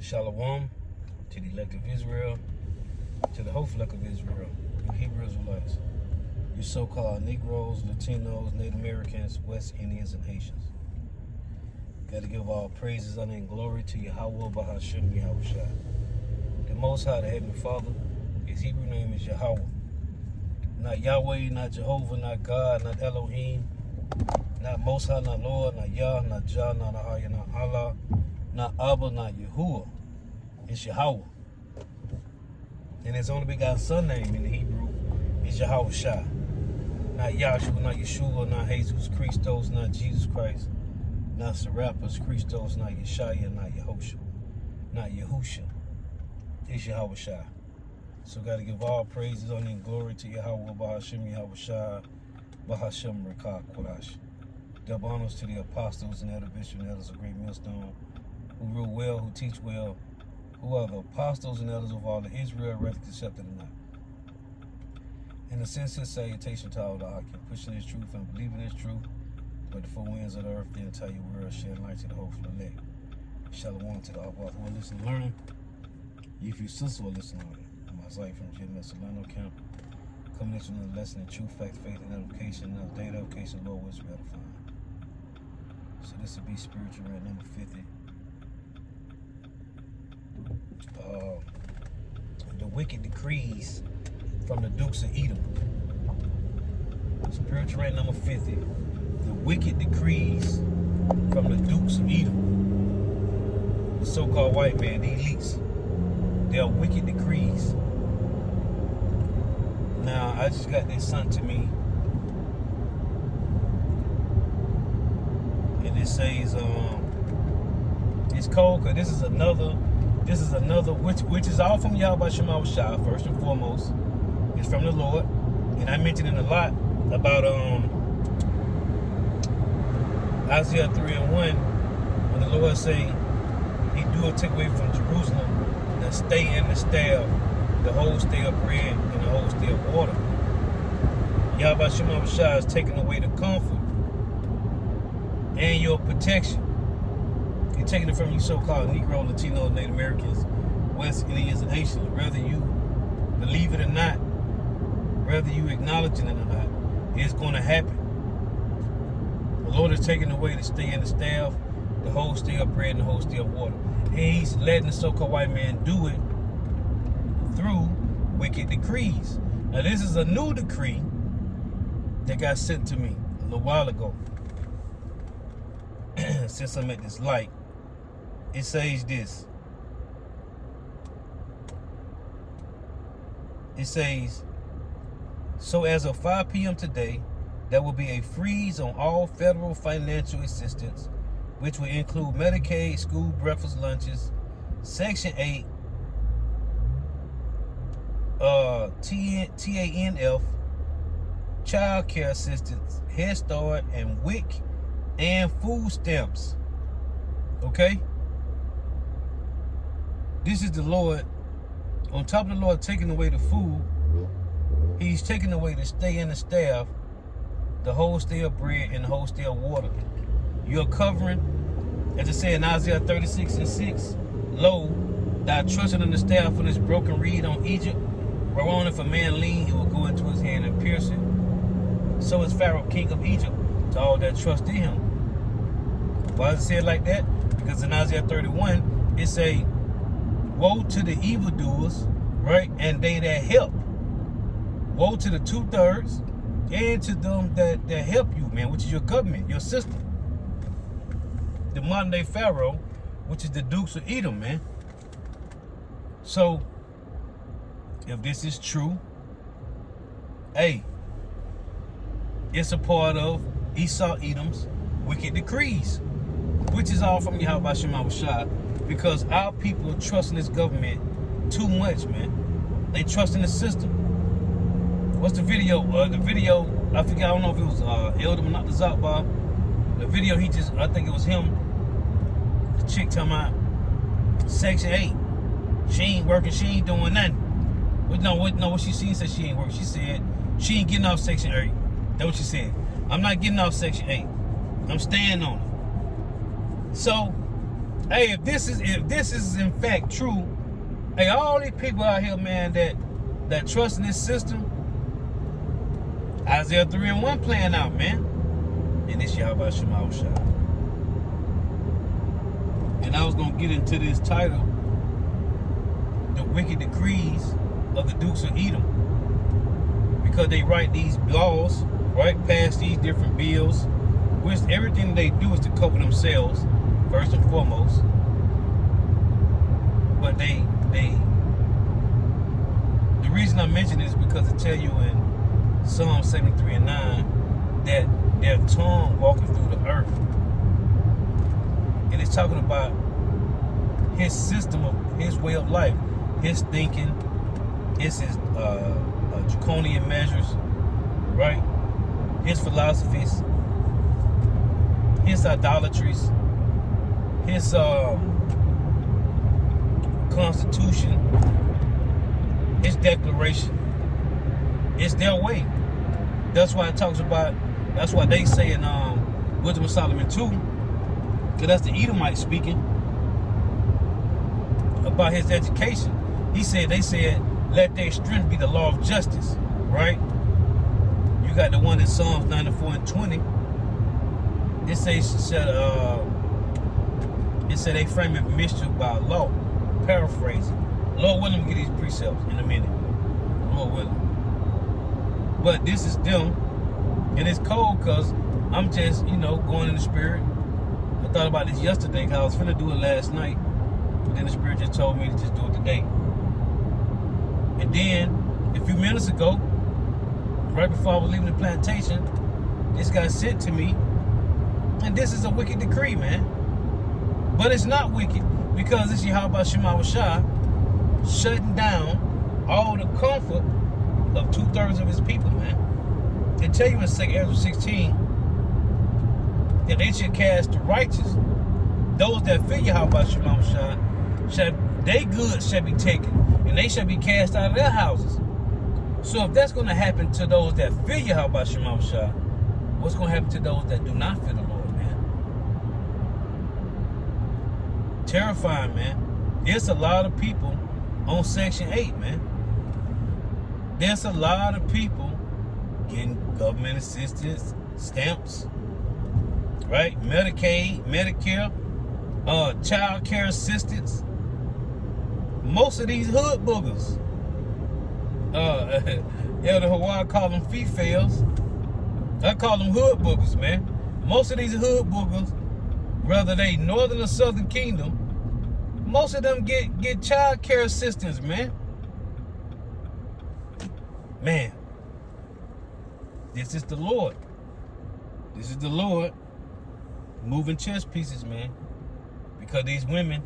Shalom to the elect of Israel, to the hopeful elect of Israel, you Hebrew Israelites, you so-called Negroes, Latinos, Native Americans, West Indians, and Haitians. Got to give all praises, honor, and glory to Yahweh, Bahashem, Yahushua. The Most High, the Heavenly Father, his Hebrew name is Yahweh. Not Yahweh, not Jehovah, not God, not Elohim, not Most High, not Lord, not Yah, not Jah, not Ahaya, not Allah, not Abba, not Yahuwah. It's Yahweh. And his only begotten son name in the Hebrew is Yahushua. Not Yahshua, not Yeshua, not Jesus Christos, not Jesus Christ, not Serapis Christos, not Yeshaya, not Yehoshua, not Yahusha. It's Yahushua. So got to give all praises, honor, and glory to Yahweh, Bahashem, Yahushua, Bahashem, Rekah, Kodash. Double honors to the apostles and elder bishops and elders of Great Millstone, who rule well, who teach well, who are the apostles and elders of all of Israel, whether accepted or not. In a sincere salutation to all the Akim, pushing this truth and believing this truth, but the four winds of the earth, the entire world, sharing light to the hopeful elect. Shalom to the all who are listening and learning. If you sister will listen and learning. Myself from Jim Solano Camp, coming into another lesson in truth, fact, faith, and edification, another day of edification, Lord, what's better to find. So this will be spiritual rant number 50. The wicked decrees from the Dukes of Edom. Spiritual rant number 50. The wicked decrees from the Dukes of Edom. The so-called white man, the elites. They are wicked decrees. Now, I just got this sent to me. And it says, it's cold because this is another, which is all from Yahweh Shema Shah, first and foremost. It's from the Lord. And I mentioned it a lot about Isaiah 3:1, when the Lord say, he do take away from Jerusalem the stay and the staff, the whole stay of bread and the whole stay of water. Yahweh Shema Shah is taking away the comfort and your protection. He's taking it from you so-called Negro, Latino, Native Americans, West Indians, and Haitians. Whether you believe it or not, whether you acknowledge it or not, it's going to happen. The Lord is taking away the stay and the staff, the whole stay of bread and the whole stay of water. And he's letting the so-called white man do it through wicked decrees. Now this is a new decree that got sent to me a little while ago. Since I'm at this light, it says this. It says, so as of 5 p.m. today, there will be a freeze on all federal financial assistance, which will include Medicaid, school breakfast lunches, Section 8, TANF, child care assistance, Head Start, and WIC, and food stamps. Okay? This is the Lord. On top of the Lord taking away the food, he's taking away the stay and the staff, the whole stay of bread and the whole stay of water. You're covering, as it said in Isaiah 36:6, lo, thou trusted in the staff of this broken reed on Egypt, whereon if a man lean, he will go into his hand and pierce it. So is Pharaoh, king of Egypt, to all that trust in him. Why does it say it like that? Because in Isaiah 31, it say, woe to the evildoers, right, and they that help. Woe to the 2/3, and to them that help you, man, which is your government, your system. The modern day Pharaoh, which is the Dukes of Edom, man. So, if this is true, hey, it's a part of Esau Edom's wicked decrees, which is all from Yahweh Shema Shah, because our people trust in this government too much, man. They trust in the system. What's the video? The video, I forget, I don't know if it was Edom or not the Zakbar. The video, I think it was him, the chick talking about Section 8. She ain't working, she ain't doing nothing. But no, what she said she ain't working. She said she ain't getting off Section 8. That's what she said. I'm not getting off Section 8. I'm staying on it. So Hey, if this is in fact true, hey, all these people out here, man, that trust in this system, Isaiah 3:1 playing out, man. And this Yahweh Shema Shah. And I was gonna get into this title, the wicked decrees of the Dukes of Edom, because they write these laws, right, pass these different bills, which everything they do is to cover themselves first and foremost. But the reason I mention this is because it tell you in Psalm 73:9 that their tongue walking through the earth, and it's talking about his system of his way of life, his thinking, his draconian measures, right? His philosophies, his idolatries, his constitution, his declaration. It's their way. That's why it talks about. That's why they say in Wisdom of Solomon 2, because that's the Edomite speaking about his education. They said, let their strength be the law of justice, right? You got the one in Psalms 94:20. It said they frame of mischief by law. Paraphrasing. Lord willing, we get these precepts in a minute. Lord willing. But this is them, and it's cold because I'm just, going in the spirit. I thought about this yesterday because I was finna do it last night, but then the spirit just told me to just do it today. And then, a few minutes ago, right before I was leaving the plantation, this guy sent to me, and this is a wicked decree, man. But it's not wicked, because this Yahweh Shema Shah shutting down all the comfort of 2/3 of his people, man. They tell you in 2 Ezra 16 that they should cast the righteous, those that fear Yahweh Shema Shah, their goods shall be taken, and they shall be cast out of their houses. So if that's going to happen to those that fear Yahweh Shema Shah, what's going to happen to those that do not fear the Lord, man? Terrifying, man. There's a lot of people on Section 8, man. There's a lot of people getting government assistance, stamps, right? Medicaid, Medicare, child care assistance. Most of these hood boogers, Elder Hawaii call them fee-fails. I call them hood boogers, man. Most of these hood boogers, whether they northern or southern kingdom, most of them get child care assistance, man. Man, this is the Lord. This is the Lord moving chess pieces, man. Because these women,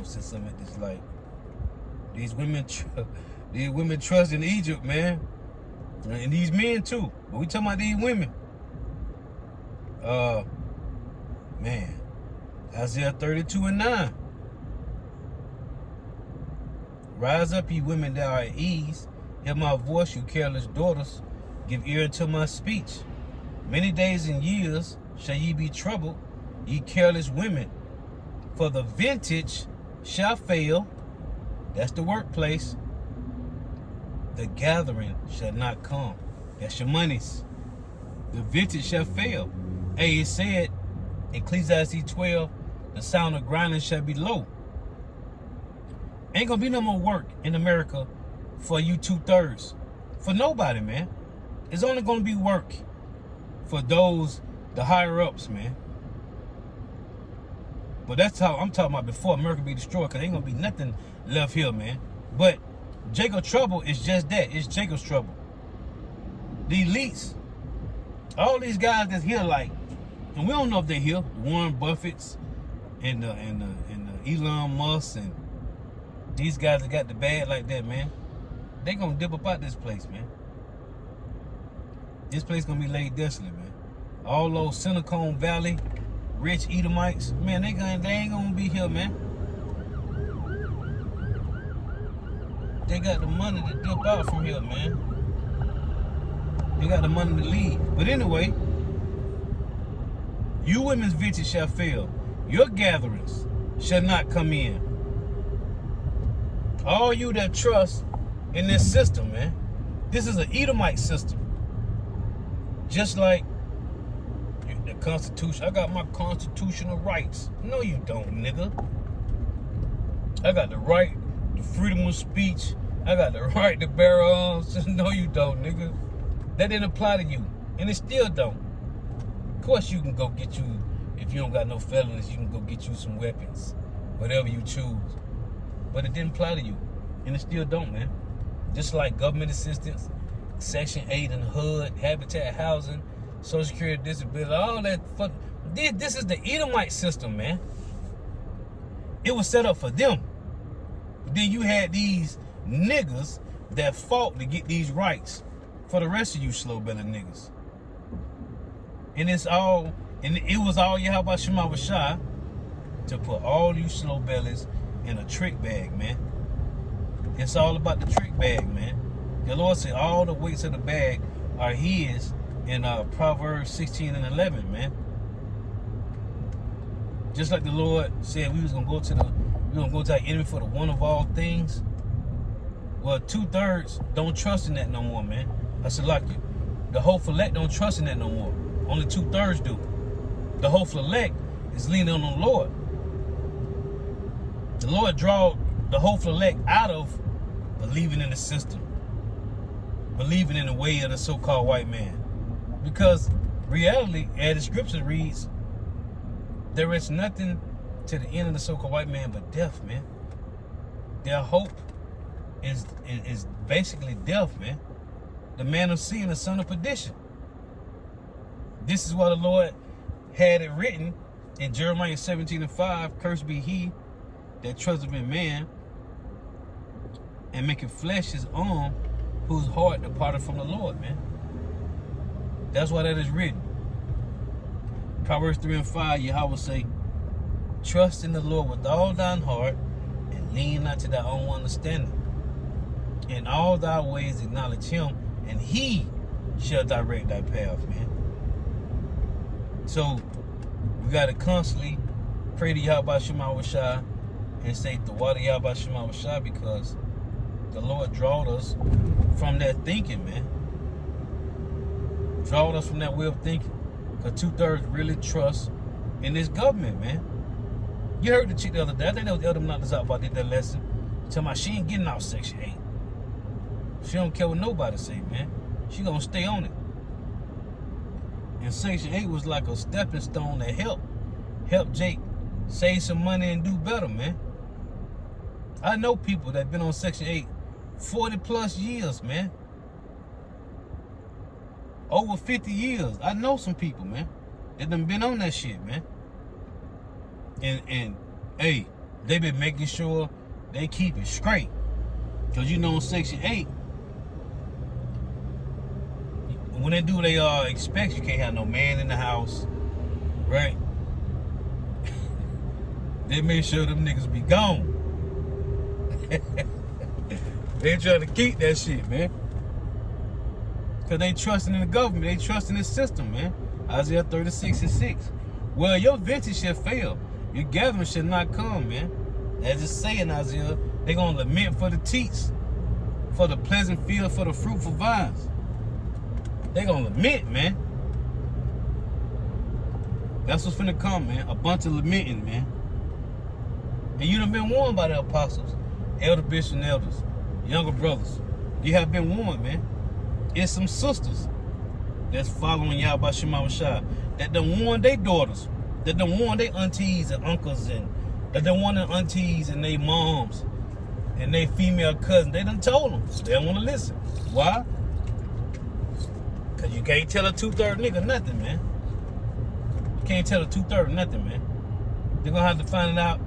since some of this, like, these women trust in Egypt, man, and these men too. But we talking about these women. Man, Isaiah 32:9. Rise up, ye women that are at ease. Hear my voice, you careless daughters. Give ear unto my speech. Many days and years shall ye be troubled, ye careless women. For the vintage shall fail. That's the workplace. The gathering shall not come. That's your monies. The vintage shall fail. Hey, it said, Ecclesiastes 12, the sound of grinding shall be low. Ain't gonna be no more work in America for you 2/3. For nobody, man. It's only gonna be work for those, the higher ups, man. But that's how I'm talking about before America be destroyed, because ain't gonna be nothing left here, man. But Jacob's trouble is just that. It's Jacob's trouble. The elites, all these guys that's here, like, and we don't know if they're here, Warren Buffett's and the Elon Musk and these guys that got the bag like that, man, they gonna dip up out this place, man. This place gonna be laid desolate, man. All those Silicon Valley rich Edomites, man, they ain't gonna be here, man. They got the money to dip out from here, man. They got the money to leave. But anyway, you women's vintage shall fail. Your gatherings shall not come in. All you that trust in this system, man. This is an Edomite system. Just like the Constitution. I got my constitutional rights. No, you don't, nigga. I got the right to freedom of speech. I got the right to bear arms. No, you don't, nigga. That didn't apply to you. And it still don't. Of course you can go get you, if you don't got no felonies, you can go get you some weapons. Whatever you choose. But it didn't apply to you. And it still don't, man. Just like government assistance, Section 8 in the HUD, Habitat Housing, Social Security Disability, all that fuck. This is the Edomite system, man. It was set up for them. But then you had these niggas that fought to get these rights for the rest of you slow-bellied niggas. And it was all Yahweh Shema Shai to put all you slow-bellies in a trick bag, man. It's all about the trick bag, man. The Lord said all the weights of the bag are his in Proverbs 16 and 11, man. Just like the Lord said we was gonna go to our enemy for the one of all things. Well, 2/3 don't trust in that no more, man. I said, like you. The whole elect don't trust in that no more. Only 2/3 do. The whole elect is leaning on the Lord. The Lord draw the whole elect out of believing in the system, believing in the way of the so-called white man. Because reality, as the scripture reads, there is nothing to the end of the so-called white man but death, man. Their hope is basically death, man. The man of sin, the son of perdition. This is why the Lord had it written in Jeremiah 17 and 5, cursed be he that trusteth in man, and maketh flesh his arm, whose heart departed from the Lord, man. That's why that is written. Proverbs 3 and 5, Yahweh say, trust in the Lord with all thine heart, and lean not to thy own understanding. In all thy ways acknowledge him, and he shall direct thy path, man. So, we got to constantly pray to Yahweh Shema Shai and say the water Yahweh Shema Shai, because the Lord drawed us from that thinking, man. Drawed us from that way of thinking. Because 2/3 really trust in this government, man. You heard the chick the other day. I think that was Edom knocked us out about that lesson. Tell me she ain't getting out Section 8. She don't care what nobody say, man. She gonna stay on it. And Section 8 was like a stepping stone that help Jake save some money and do better, man. I know people that been on Section 8 40 plus years, man. Over 50 years. I know some people, man, that done been on that shit, man. And hey, they been making sure they keep it straight. Cause you know in Section 8, when they do they expect you can't have no man in the house, right? They make sure them niggas be gone. They trying to keep that shit, man. Cause they trusting in the government, they trusting in the system, man. Isaiah 36 and 6. Well, your vintage shall fail. Your gathering shall not come, man. As it's saying, Isaiah, they gonna lament for the teats, for the pleasant field, for the fruitful vines. They gonna lament, man. That's what's finna come, man. A bunch of lamenting, man. And you done been warned by the apostles, elder bishops and elders, younger brothers. You have been warned, man. It's some sisters that's following Yahweh Shema Shai that done warn their daughters, that done warn their aunties and uncles, and that done warn their aunties and their moms and their female cousins. They done told them, so they don't want to listen. Why? Because you can't tell a 2/3 nigga nothing, man. You can't tell a 2/3 nothing, man. They're going to have to find it out,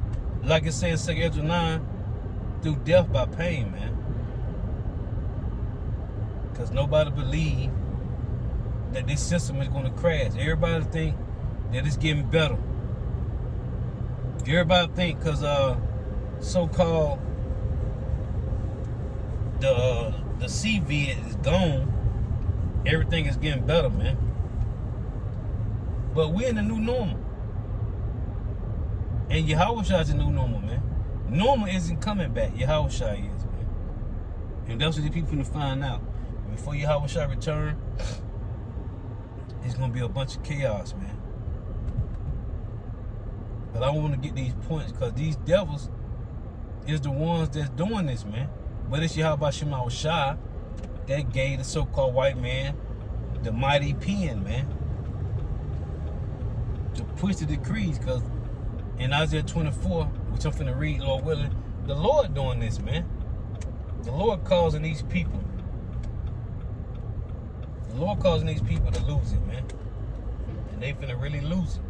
like it says in 2 Ezra 9, through death by pain, man. Because nobody believe that this system is going to crash. Everybody think that it's getting better. Everybody think because so-called the CVID is gone, everything is getting better, man. But we're in the new normal. And Yahushua is the new normal, man. Normal isn't coming back. Yahushua is, man. And that's what the people finna find out. Before Yahushua return, it's gonna be a bunch of chaos, man. But I want to get these points because these devils is the ones that's doing this, man. But it's Yahweh Shema Shah that gave the so-called white man the mighty pen, man, to push the decrees. Because in Isaiah 24, which I'm finna read, Lord willing, the Lord doing this, man. The Lord causing these people. The Lord causing these people to lose it, man. And they finna really lose it.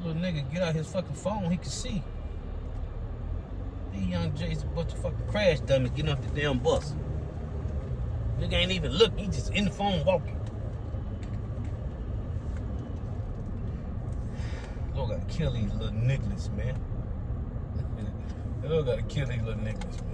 Little nigga get out his fucking phone, he can see. These young J's a bunch of fucking crash dummies getting off the damn bus. Nigga ain't even looking, he just in the phone walking. Lord gotta kill these little niggas, man. Lord gotta kill these little niggas, man.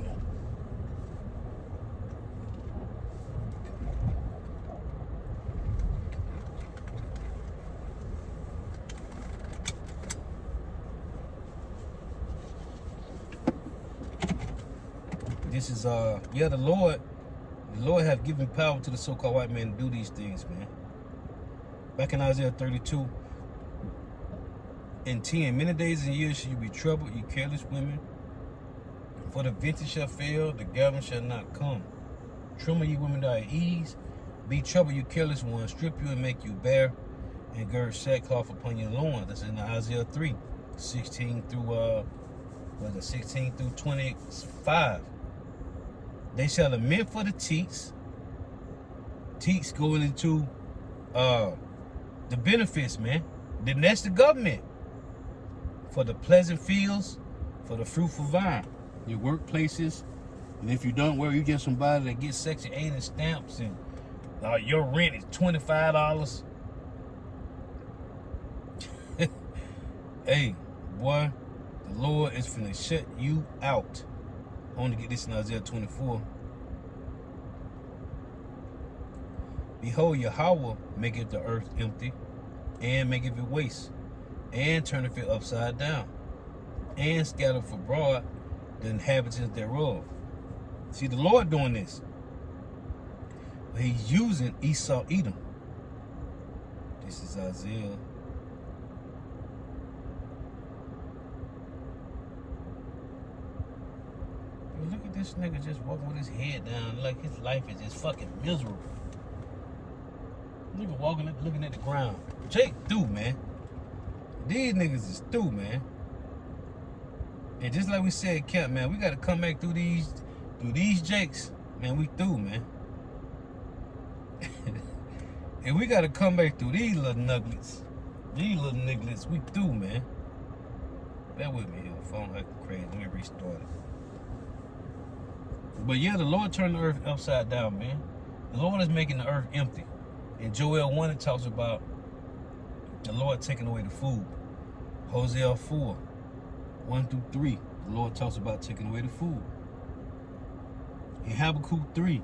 This is the Lord have given power to the so-called white man to do these things, man. Back in Isaiah 32 and 10, many days and years shall you be troubled, you careless women. For the vintage shall fail, the gathering shall not come. Tremble, you women that are at ease. Be troubled, you careless ones. Strip you and make you bare, and gird sackcloth upon your loins. That's in Isaiah 3, 16 through 16 through 25. They shall lament for the teats. Teats going into the benefits, man. Then that's the government. For the pleasant fields, for the fruitful vine. Your workplaces. And if you don't work, you get somebody that gets Section 8 and stamps, and your rent is $25. Hey, boy, the Lord is finna shut you out. I want to get this in Isaiah 24. Behold, Yahweh maketh the earth empty, and maketh it waste, and turneth it upside down, and scattereth abroad the inhabitants thereof. See, the Lord doing this. But he's using Esau, Edom. This is Isaiah. Look at this nigga just walking with his head down like his life is just fucking miserable. Nigga walking, looking at the ground. Jake through, man. These niggas is through, man. And just like we said, Camp, man, we gotta come back through these Jakes. Man, we through, man. And we gotta come back through these little nuggets. These little nigglets, we through, man. Bear with me here. Phone acting crazy. Let me restart it. But yeah, the Lord turned the earth upside down, man. The Lord is making the earth empty. In Joel 1, it talks about the Lord taking away the food. Hosea 4, 1 through 3, the Lord talks about taking away the food. In Habakkuk 3,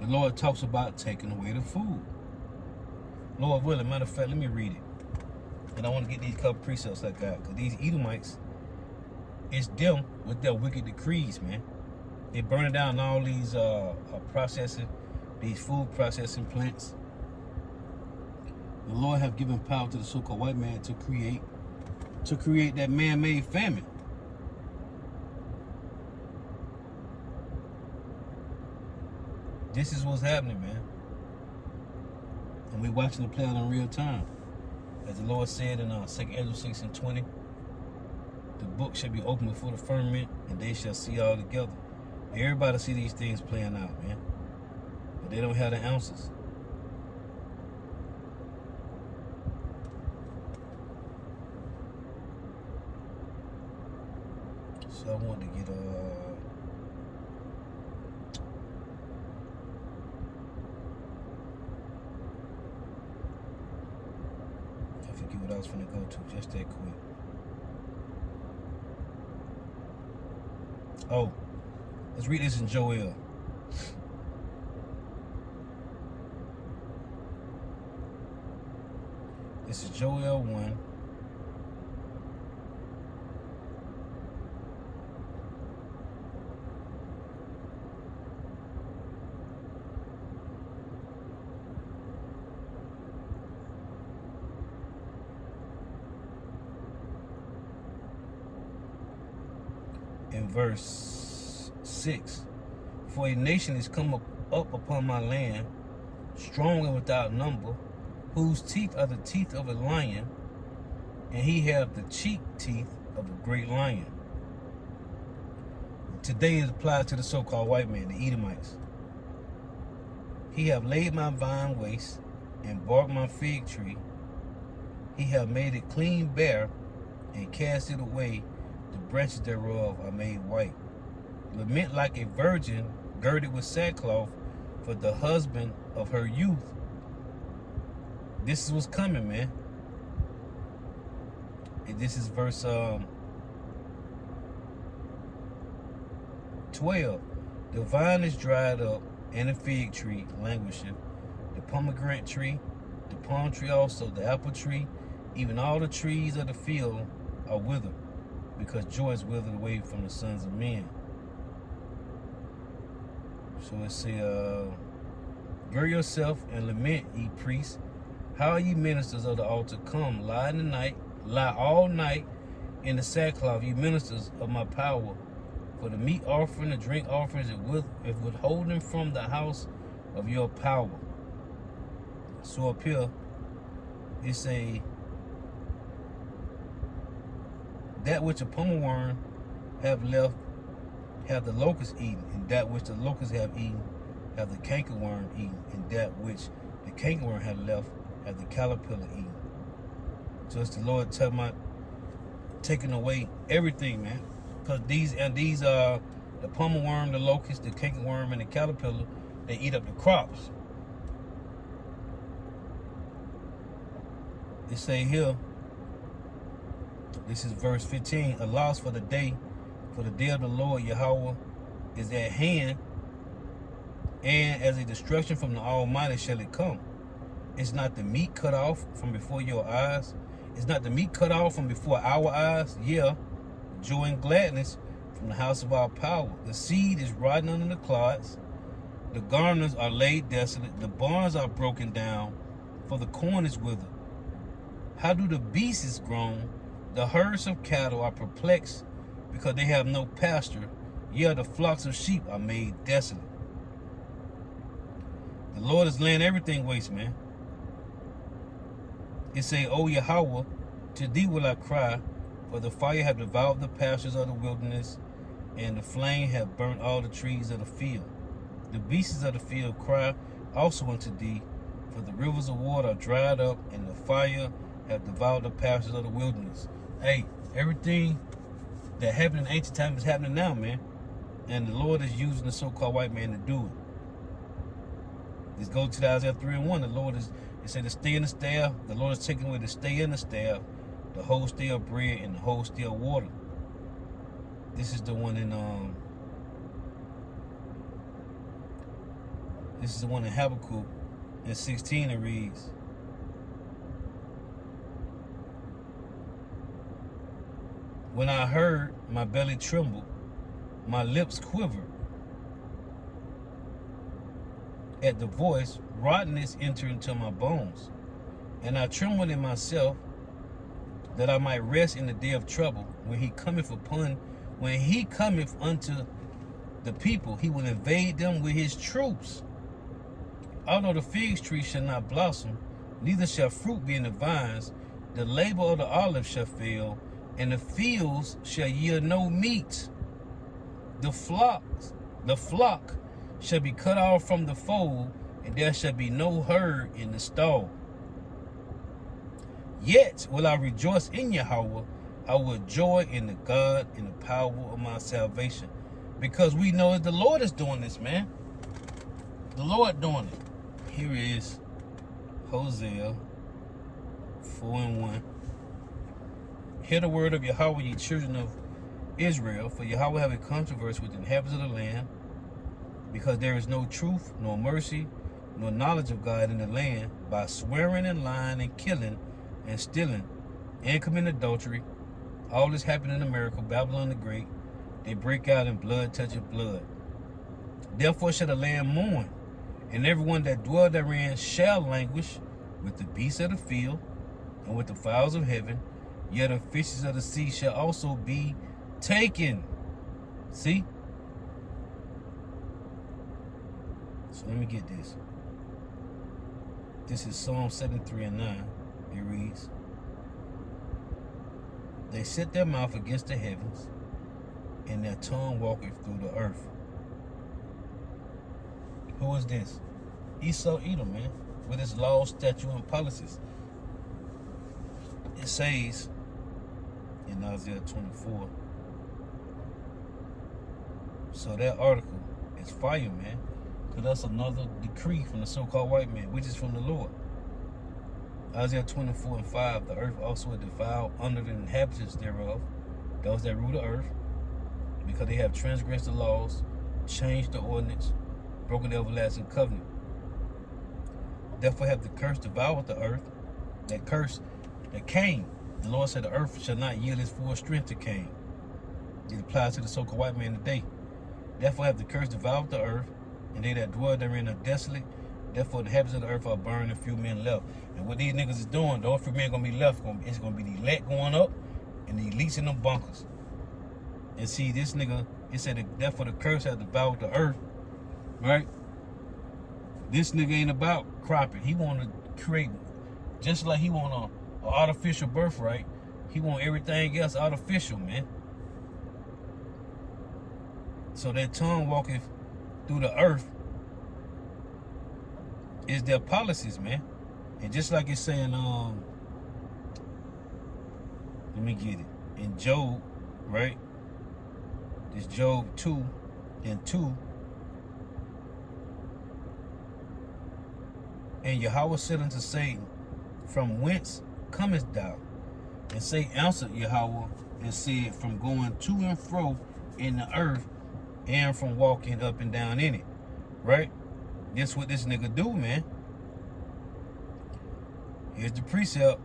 the Lord talks about taking away the food. Lord willing, matter of fact, let me read it. And I want to get these couple precepts I got. Because these Edomites, it's them with their wicked decrees, man. They burning down all these these food processing plants. The Lord have given power to the so-called white man to create that man-made famine. This is what's happening, man. And we're watching it play out in real time. As the Lord said in 2 Ezra 6 and 20, the book shall be opened before the firmament, and they shall see all together. Everybody see these things playing out, man. But they don't have the answers. So I want to get I forget what I was finna go to just that quick. Oh, let's read this in Joel. This is Joel 1. In verse 6, for a nation is come up upon my land, strong and without number, whose teeth are the teeth of a lion, and he hath the cheek teeth of a great lion. Today it applies to the so-called white man, the Edomites. He hath laid my vine waste, and barked my fig tree. He hath made it clean bare, and cast it away. The branches thereof are made white. Lament like a virgin girded with sackcloth for the husband of her youth. This is what's coming, man. And this is verse 12. The vine is dried up, and the fig tree languisheth. The pomegranate tree, the palm tree also, the apple tree, even all the trees of the field are withered, because joy is withered away from the sons of men. So it says, gird yourself and lament, ye priests. How are ye ministers of the altar? Come, lie in the night, lie all night in the sackcloth, ye ministers of my power. For the meat offering, the drink offerings, if withholding from the house of your power. So up here, it say, that which a pomeworm have left, have the locust eaten, and that which the locusts have eaten, have the cankerworm eaten, and that which the cankerworm have left, have the caterpillar eaten. So it's the Lord telling my taking away everything, man. Because these are the pomeworm, the locust, the cankerworm, and the caterpillar. They eat up the crops. It say here, this is verse 15, alas for the day of the Lord Yahweh is at hand, and as a destruction from the Almighty shall it come. Is not the meat cut off from before your eyes? Is not the meat cut off from before our eyes? Yeah, joy and gladness from the house of our power. The seed is rotting under the clods. The garners are laid desolate. The barns are broken down, for the corn is withered. How do the beasts groan? The herds of cattle are perplexed, because they have no pasture. Yeah, the flocks of sheep are made desolate. The Lord is laying everything waste, man. It say, O Yahweh, to thee will I cry, for the fire have devoured the pastures of the wilderness, and the flame have burnt all the trees of the field. The beasts of the field cry also unto thee, for the rivers of water are dried up, and the fire have devoured the pastures of the wilderness. Hey, everything that happened in ancient times is happening now, man. And the Lord is using the so-called white man to do it. Let's go to the Isaiah 3:1. The Lord is, it said, the stay and the staff. The Lord is taking away the stay and the staff, the whole stay of bread and the whole stay of water. This is the one in Habakkuk in 16. It reads, when I heard, my belly trembled, my lips quivered. At the voice, rottenness entered into my bones, and I trembled in myself, that I might rest in the day of trouble. When he cometh unto the people, he will invade them with his troops. Although the fig tree shall not blossom, neither shall fruit be in the vines, the labor of the olive shall fail, and the fields shall yield no meat. The flock shall be cut off from the fold, and there shall be no herd in the stall. Yet will I rejoice in Yahweh. I will joy in the God, in the power of my salvation. Because we know that the Lord is doing this, man. The Lord doing it. Here is Hosea 4:1. Hear the word of Yahweh, ye children of Israel, for Yahweh have a controversy with the inhabitants of the land, because there is no truth, nor mercy, nor knowledge of God in the land, by swearing and lying and killing and stealing and committing adultery. All this happened in America, Babylon the Great. They break out in blood touching blood. Therefore shall the land mourn, and everyone that dwell therein shall languish with the beasts of the field and with the fowls of heaven. Yet the fishes of the sea shall also be taken. See? So let me get this. This is Psalm 73 and 9. It reads, they set their mouth against the heavens, and their tongue walketh through the earth. Who is this? Esau, Edom, man, with his law, statute, and policies. It says in Isaiah 24. So that article is fire, man, because that's another decree from the so-called white man, which is from the Lord. Isaiah 24 and 5, the earth also is defiled under the inhabitants thereof, those that rule the earth, because they have transgressed the laws, changed the ordinance, broken the everlasting covenant. Therefore have the curse devoured the earth, that curse that came. The Lord said the earth shall not yield its full strength to Cain. It applies to the so-called white man today. Therefore have the curse devoured the earth, and they that dwell therein are desolate. Therefore the inhabitants of the earth are burned, and few men left. And what these niggas is doing, those few men gonna be left. It's gonna be the elect going up, and the elites in them bunkers. And see, this nigga, it said that therefore the curse has devoured the earth, right? This nigga ain't about cropping. He want to create, just like he want a artificial birthright. He want everything else artificial, man. So that tongue walketh through the earth is their policies, man. And just like it's saying, let me get it. In Job, right? This Job 2 and 2. And Yahweh said unto Satan, from whence comest thou? And Satan answered Yahweh and said, from going to and fro in the earth, and from walking up and down in it. Right? That's what this nigga do, man. Here's the precept,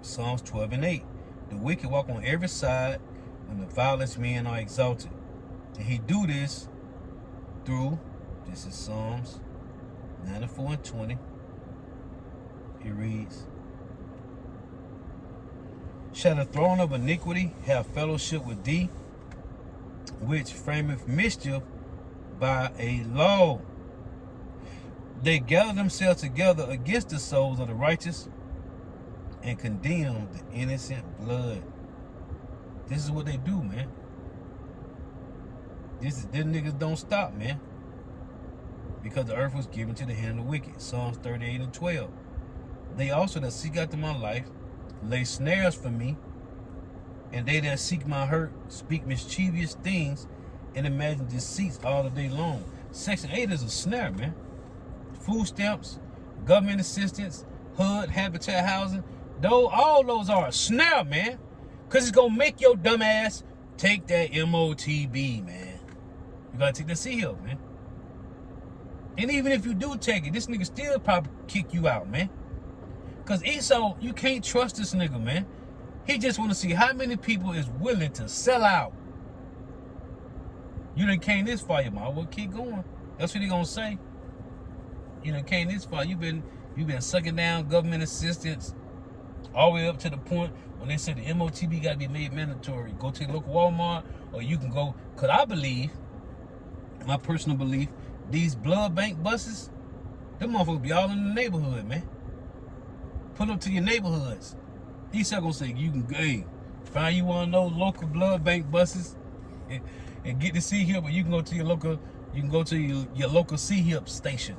Psalms 12 and 8. The wicked walk on every side when the violent men are exalted. And he do this through, this is Psalms 94 and 20. It reads, shall the throne of iniquity have fellowship with thee, which frameth mischief by a law? They gather themselves together against the souls of the righteous and condemn the innocent blood. This is what they do, man. These niggas don't stop, man. Because the earth was given to the hand of the wicked. Psalms 38 and 12. They also that seek after my life lay snares for me, and they that seek my hurt speak mischievous things and imagine deceits all the day long. Section 8 is a snare, man. Food stamps, government assistance, HUD, habitat housing, all those are a snare, man. Because it's going to make your dumb ass take that MOTB, man. You got to take the C-Hill, man. And even if you do take it, this nigga still probably kick you out, man. Because Esau, you can't trust this nigga, man. He just want to see how many people is willing to sell out. You done came this far, you might well keep going. That's what he gonna say. You done came this far. You've been sucking down government assistance all the way up to the point when they said the MOTB got to be made mandatory. Go to your local Walmart, or you can go. Because I believe, my personal belief, these blood bank buses, them motherfuckers be all in the neighborhood, man. Put them to your neighborhoods. He's gonna say you can, hey, find you one of those local blood bank buses and get the C-Hip, or you can go to your local, your local C-Hip station.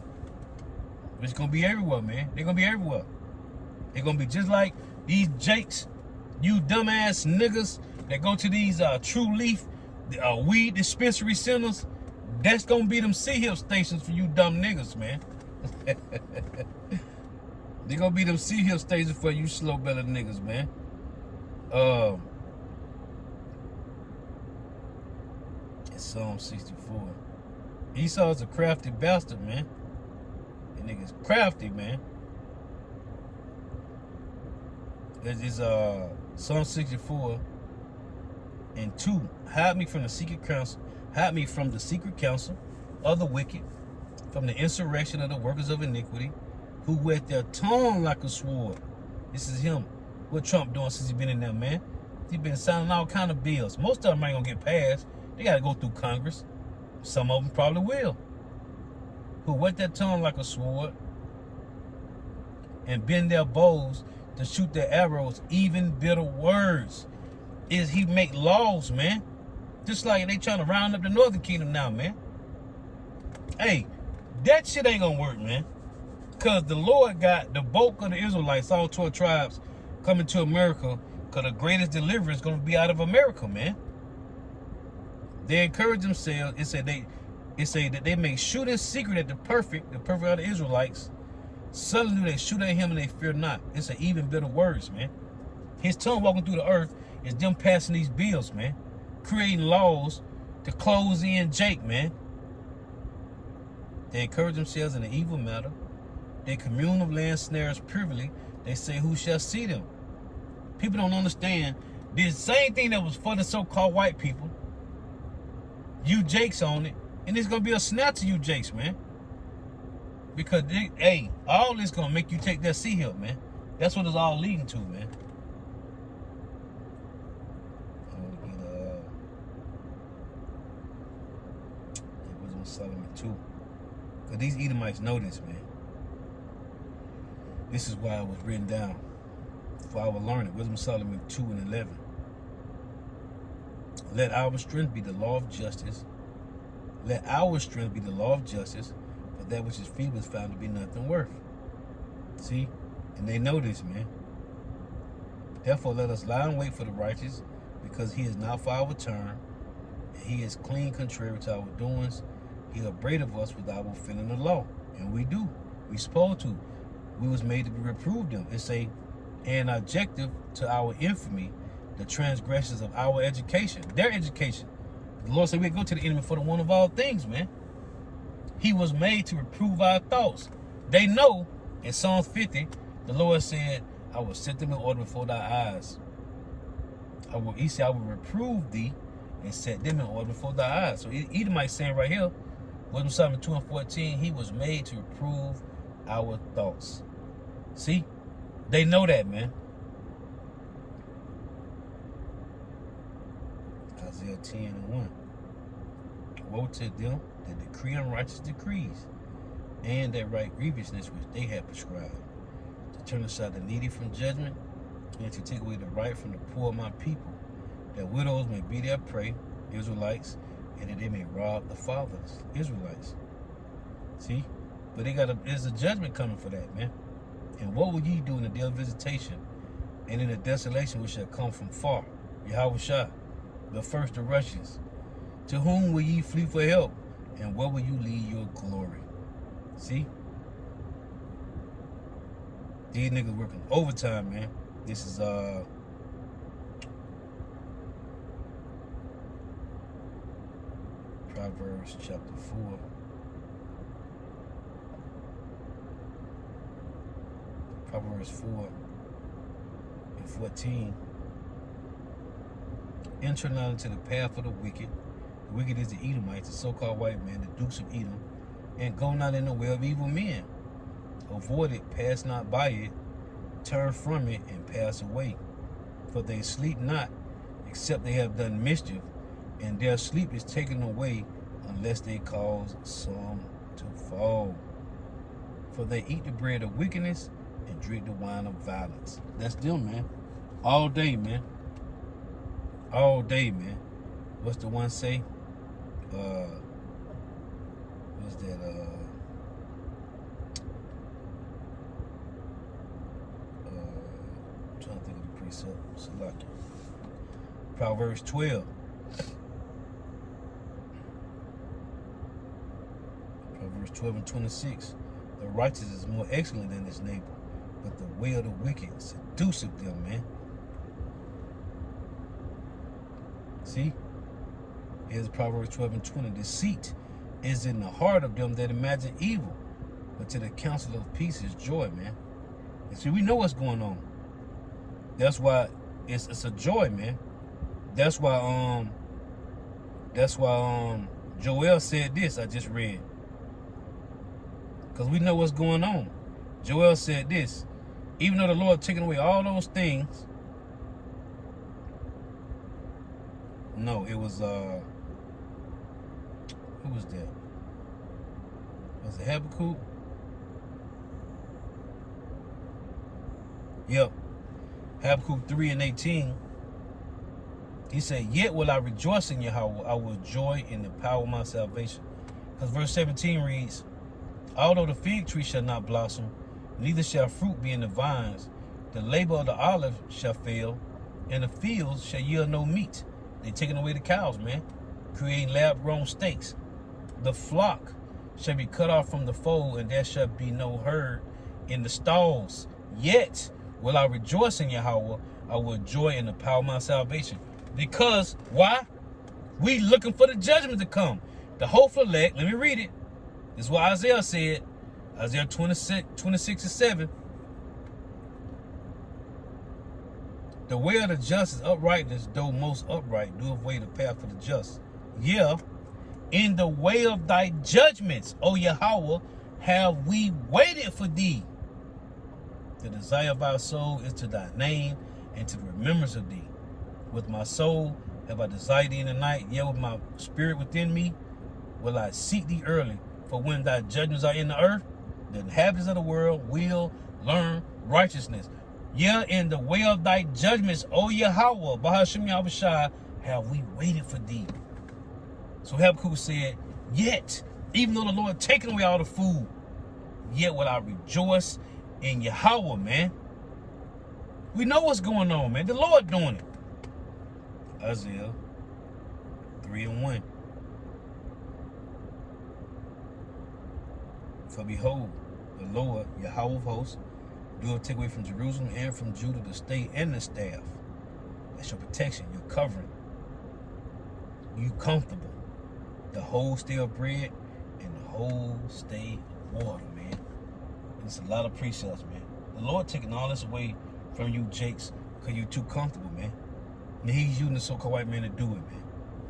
It's gonna be everywhere, man. They're gonna be everywhere. They're gonna be just like these Jakes, you dumbass niggas that go to these True Leaf weed dispensary centers. That's gonna be them C-Hip stations for you dumb niggas, man. They're gonna be them C-Hip stations for you slow-bellied niggas, man. in Psalm 64. Esau is a crafty bastard, man. That nigga's crafty, man. It's Psalm 64 and 2. Hide me from the secret counsel. Hide me from the secret counsel of the wicked, from the insurrection of the workers of iniquity, who whet their tongue like a sword. This is him. What Trump doing since he been in there, man? He been signing all kind of bills. Most of them ain't gonna get passed. They gotta go through Congress. Some of them probably will. Who whet their tongue like a sword and bend their bows to shoot their arrows, even bitter words. Is he make laws, man? Just like they trying to round up the Northern Kingdom now, man. Hey, that shit ain't gonna work, man. Because the Lord got the bulk of the Israelites, all 12 tribes, coming to America, because the greatest deliverance is going to be out of America, man. They encourage themselves. It say that they may shoot in secret at the perfect of the Israelites. Suddenly they shoot at him and they fear not. It's an even bitter words, man. His tongue walking through the earth is them passing these bills, man. Creating laws to close in Jake, man. They encourage themselves in an evil matter. They commune of land snares privily. They say, who shall see them? People don't understand. The same thing that was for the so-called white people. You Jakes on it. And it's going to be a snap to you Jakes, man. Because, hey, all this going to make you take that sea hill, man. That's what it's all leading to, man. Wisdom of Solomon 2. Because these Edomites know this, man. This is why it was written down. For I will learn it. Wisdom of Solomon 2 and 11. Let our strength be the law of justice. Let our strength be the law of justice. For that which is feeble is found to be nothing worth. See? And they know this, man. Therefore let us lie in wait for the righteous, because he is not for our turn. And he is clean contrary to our doings. He upbraideth us without fulfilling the law. And we do. We supposed to. We was made to be reproved them. It's an objective to our infamy, the transgressions of our education, their education. The Lord said we go to the enemy for the one of all things, man. He was made to reprove our thoughts. They know in Psalms 50, the Lord said, I will set them in order before thy eyes. He said, I will reprove thee and set them in order before thy eyes. So Edomite saying right here, Wisdom Solomon 2 and 14, he was made to reprove our thoughts. See? They know that, man. Isaiah 10 and 1. Woe to them that decree unrighteous decrees, and that write grievousness which they have prescribed, to turn aside the needy from judgment, and to take away the right from the poor of my people, that widows may be their prey, Israelites, and that they may rob the fathers, Israelites. See? But there's a judgment coming for that, man. And what will ye do in the day of visitation, and in the desolation which shall come from far? Yahweh Shah, the first the Russians. To whom will ye flee for help? And where will you lead your glory? See? These niggas working overtime, man. This is Proverbs chapter 4. Proverbs 4 and 14. Enter not into the path of the wicked. The wicked is the Edomites, the so-called white man, the dukes of Edom. And go not in the way of evil men. Avoid it, pass not by it. Turn from it and pass away. For they sleep not, except they have done mischief, and their sleep is taken away, unless they cause some to fall. For they eat the bread of wickedness, and drink the wine of violence. That's them, man. All day, man. All day, man. What's the one say? What's that? I'm trying to think of the precept. Select it. Proverbs 12. Proverbs 12 and 26. The righteous is more excellent than his neighbor, but the way of the wicked seduceth them, man. See? Here's Proverbs 12 and 20. Deceit is in the heart of them that imagine evil, but to the counsel of peace is joy, man. And see, we know what's going on. That's why it's a joy, man. That's why Joel said this, I just read. Because we know what's going on. Joel said this. Even though the Lord taking away all those things. No, it was who was that? Was it Habakkuk? Yep. Habakkuk 3 and 18. He said, yet will I rejoice in Yahweh. I will joy in the power of my salvation. Because verse 17 reads, although the fig tree shall not blossom, neither shall fruit be in the vines, the labor of the olive shall fail, and the fields shall yield no meat. They taking away the cows, man, creating lab-grown steaks. The flock shall be cut off from the fold, and there shall be no herd in the stalls. Yet will I rejoice in Yahweh. I will joy in the power of my salvation. Because, why? We looking for the judgment to come. The hopeful elect, let me read it. This is what Isaiah said. Isaiah 26 and 7. The way of the just is uprightness, though most upright, doeth way the path for the just. Yeah, in the way of thy judgments, O Yahweh, have we waited for thee. The desire of our soul is to thy name and to the remembrance of thee. With my soul have I desired thee in the night, yet with my spirit within me will I seek thee early. For when thy judgments are in the earth, the inhabitants of the world will learn righteousness. Yeah, in the way of thy judgments, O Yahweh, Bahashim Yahushua, have we waited for thee. So Habakkuk said, yet, even though the Lord taken away all the food, yet will I rejoice in Yahweh, man. We know what's going on, man. The Lord doing it. Isaiah 3 and 1. For behold, the Lord, Yahweh of hosts, doeth take away from Jerusalem and from Judah the state and the staff. That's your protection, your covering. You comfortable. The whole stay of bread and the whole stay of water, man. And it's a lot of precepts, man. The Lord taking all this away from you, Jakes, because you're too comfortable, man. And he's using the so-called white man to do it, man.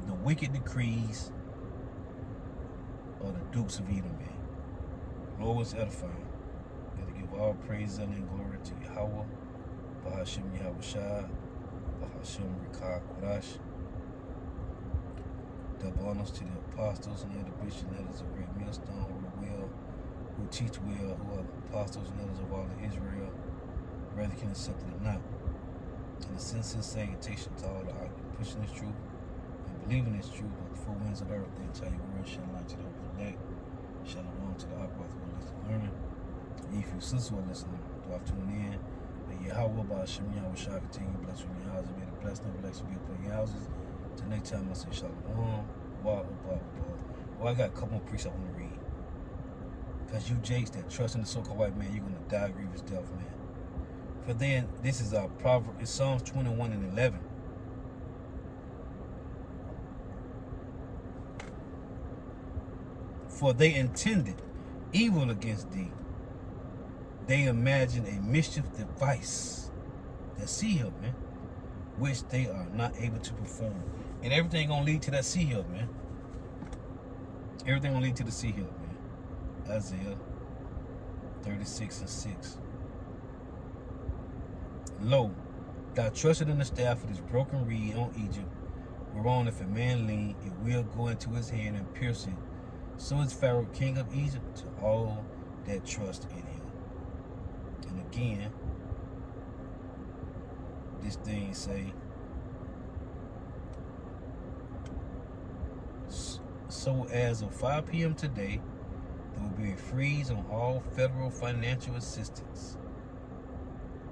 The wicked decrees of the dukes of Edom, man. Lord was edifying. Gotta give all praise and glory to Yahweh, Bahashim Yahushua, Bahashim Rikah Kodash. Double honors to the apostles and the bishops and elders of great millstone who teach well, who are the apostles and elders of all of Israel, whether can accept it or not. And the sincere salutation to all the pushing this truth and believing this truth of the four winds of the earth, the entire world shall light to the elect. Shalom to the upright who are listening, learning. If you sisters who are listening, do I tune in? May Yahweh Bahashim Yahushua continue to bless you in your houses. May the blessing of blessing be upon your houses. Till next time, I say Shalom. Well, I got a couple more precepts I want to read. Because you Jakes that trust in the so-called white man, you're going to die a grievous death, man. For then, this is our proverb. It's Psalms 21 and 11. For they intended evil against thee. They imagined a mischief device. That seal, man. Which they are not able to perform. And everything gonna lead to that sea hill, man. Everything gonna lead to the sea hill, man. Isaiah 36 and 6. Lo, thou trusted in the staff of this broken reed on Egypt, whereon if a man lean, it will go into his hand and pierce it. So is Pharaoh, king of Egypt, to all that trust in him. And again, this thing say, so as of 5 p.m. today, there will be a freeze on all federal financial assistance.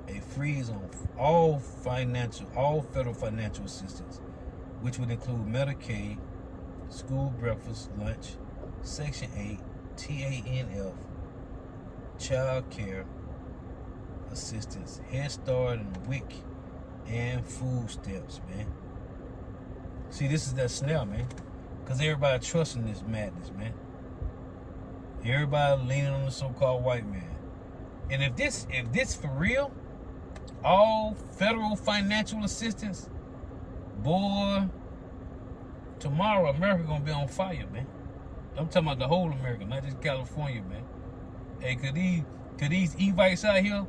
A freeze on all federal financial assistance, which would include Medicaid, school breakfast, lunch, Section 8, TANF, child care assistance, Head Start and WIC, and food stamps, man. See, this is that snare, man. Because everybody trusting this madness, man. Everybody leaning on the so-called white man. And if this for real, all federal financial assistance, boy, tomorrow America gonna be on fire, man. I'm talking about the whole America, not just California, man. Hey, could these Evites out here,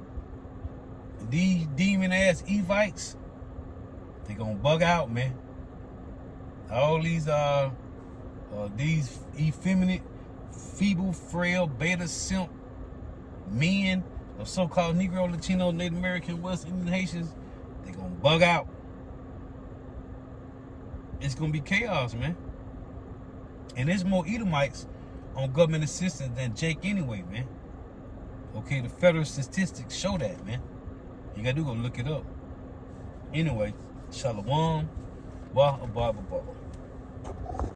these demon ass Evites, they gonna bug out, man. All these effeminate, feeble, frail, beta simp men of so-called Negro, Latino, Native American, West Indian Haitians, they gonna bug out. It's gonna be chaos, man. And there's more Edomites on government assistance than Jake anyway, man. Okay, the federal statistics show that, man. You gotta go look it up. Anyway, Shalom, Wa Abba.